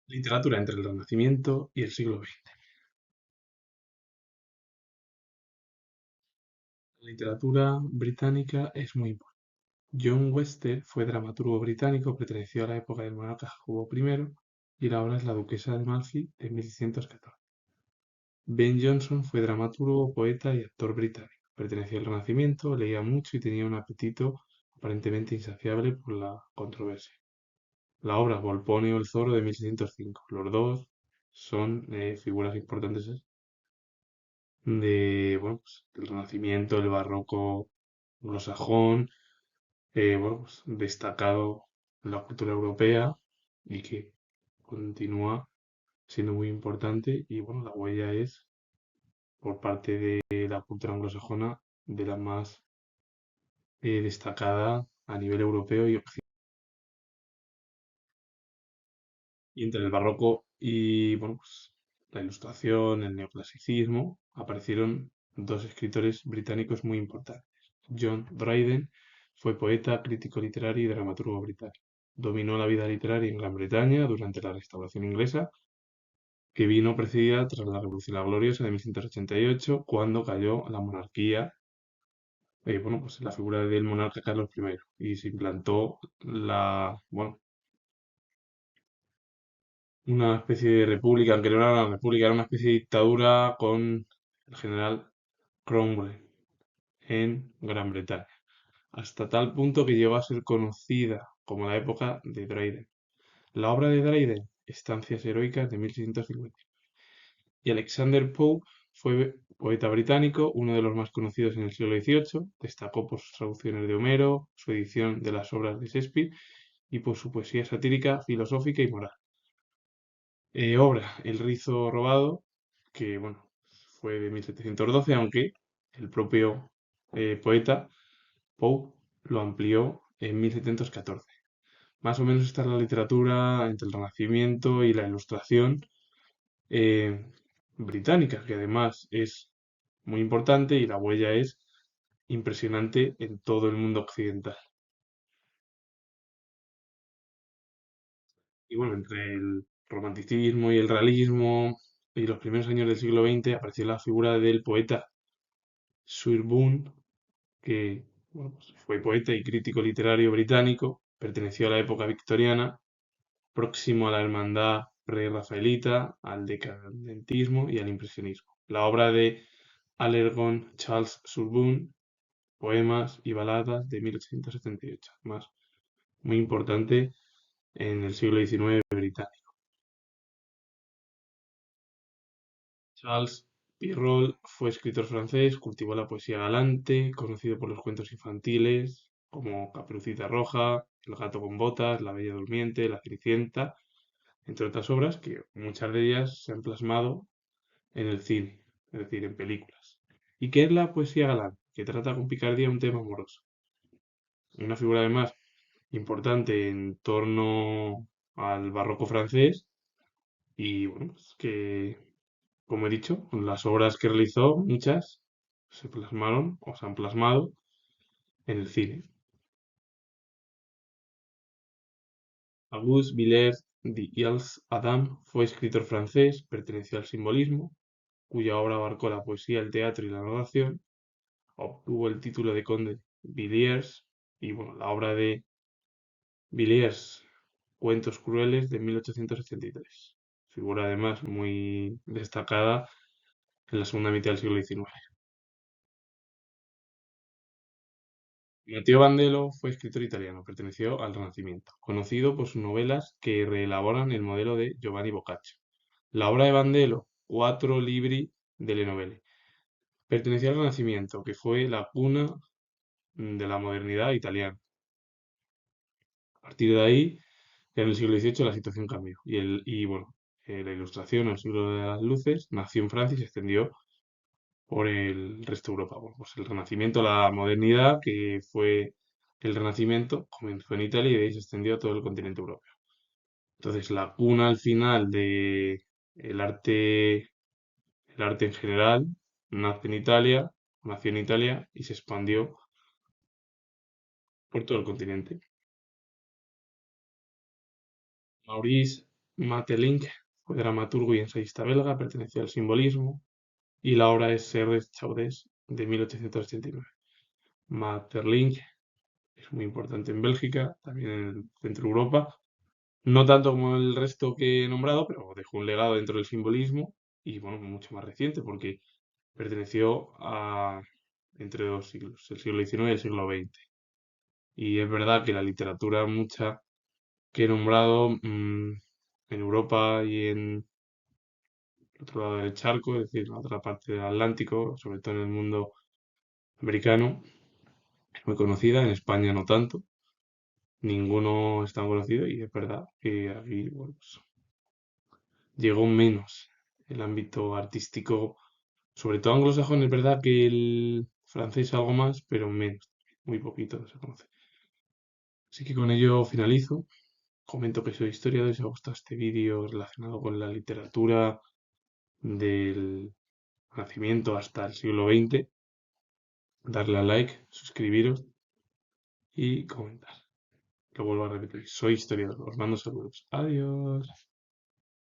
Literatura entre el Renacimiento y el siglo XX. La literatura británica es muy importante. John Webster fue dramaturgo británico, perteneció a la época del monarca Jacobo I y la obra es La duquesa de Malfi de 1614. Ben Jonson fue dramaturgo, poeta y actor británico. Perteneció al Renacimiento, leía mucho y tenía un apetito aparentemente insaciable por la controversia. La obra Volpone o el Zorro de 1605. Los dos son figuras importantes de, bueno, pues, el Renacimiento, el Barroco anglosajón, bueno, pues, destacado en la cultura europea y que continúa siendo muy importante y bueno, la huella es por parte de la cultura anglosajona de la más destacada a nivel europeo y occidental. Y entre el barroco y bueno, pues, la ilustración, el neoclasicismo, aparecieron dos escritores británicos muy importantes. John Dryden fue poeta, crítico literario y dramaturgo británico. Dominó la vida literaria en Gran Bretaña durante la Restauración inglesa, que vino precedida tras la Revolución la Gloriosa de 1188, cuando cayó la monarquía, bueno, pues la figura del monarca Carlos I, y se implantó bueno, una especie de república, aunque no era una república, era una especie de dictadura con el general Cromwell en Gran Bretaña, hasta tal punto que llegó a ser conocida como la época de Dryden. La obra de Dryden, Estancias heroicas de 1650. Y Alexander Poe fue poeta británico, uno de los más conocidos en el siglo XVIII, destacó por sus traducciones de Homero, su edición de las obras de Shakespeare y por su poesía satírica, filosófica y moral. Obra El rizo robado, que bueno, fue de 1712, aunque el propio poeta Poe lo amplió en 1714. Más o menos esta es la literatura entre el Renacimiento y la Ilustración eh, británica, que además es muy importante y la huella es impresionante en todo el mundo occidental. Y bueno, entre el romanticismo y el realismo y los primeros años del siglo XX apareció la figura del poeta Swinburne, que bueno, pues fue poeta y crítico literario británico, perteneció a la época victoriana, próximo a la hermandad prerrafaelita, al decadentismo y al impresionismo. La obra de Allergon Charles Swinburne, Poemas y baladas de 1878, más muy importante en el siglo XIX británico. Charles Perrault fue escritor francés, cultivó la poesía galante, conocido por los cuentos infantiles como Caperucita Roja, El gato con botas, La Bella Durmiente, La Cenicienta, entre otras obras que muchas de ellas se han plasmado en el cine, es decir, en películas. ¿Y qué es la poesía galante? Que trata con picardía un tema amoroso. Una figura además importante en torno al barroco francés y bueno, pues que, como he dicho, las obras que realizó, muchas, se plasmaron o se han plasmado en el cine. Auguste Villers d'Isle-Adam fue escritor francés, perteneció al simbolismo, cuya obra abarcó la poesía, el teatro y la narración. Obtuvo el título de conde Villiers y bueno, la obra de Villiers, Cuentos crueles de 1883. Figura además muy destacada en la segunda mitad del siglo XIX. Matteo Bandello fue escritor italiano, perteneció al Renacimiento, conocido por sus novelas que reelaboran el modelo de Giovanni Boccaccio. La obra de Bandello, Quattro libri delle novelle, perteneció al Renacimiento, que fue la cuna de la modernidad italiana. A partir de ahí, en el siglo XVIII la situación cambió y bueno, la Ilustración, el siglo de las luces, nació en Francia y se extendió por el resto de Europa. Bueno, pues el Renacimiento, la modernidad, que fue el Renacimiento, comenzó en Italia y de ahí se extendió a todo el continente europeo. Entonces, la cuna al final de el arte, el arte en general nació en Italia y se expandió por todo el continente. Maurice Maeterlinck fue dramaturgo y ensayista belga, perteneció al simbolismo y la obra es Serres Chaudés de 1889. Maeterlinck es muy importante en Bélgica, también en el centro de Europa, no tanto como el resto que he nombrado, pero dejó un legado dentro del simbolismo y bueno, mucho más reciente porque perteneció a entre dos siglos, el siglo XIX y el siglo XX. Y es verdad que la literatura mucha que he nombrado en Europa y en el otro lado del charco, es decir, en la otra parte del Atlántico, sobre todo en el mundo americano, es muy conocida, en España no tanto, ninguno es tan conocido y es verdad que aquí bueno, pues, llegó menos el ámbito artístico, sobre todo anglosajón, es verdad que el francés algo más, pero menos, muy poquito se conoce. Así que con ello finalizo. Comento que soy historiador y si os ha gustado este vídeo relacionado con la literatura del Renacimiento hasta el siglo XX, darle a like, suscribiros y comentar. Lo vuelvo a repetir, soy historiador. Os mando saludos. Adiós.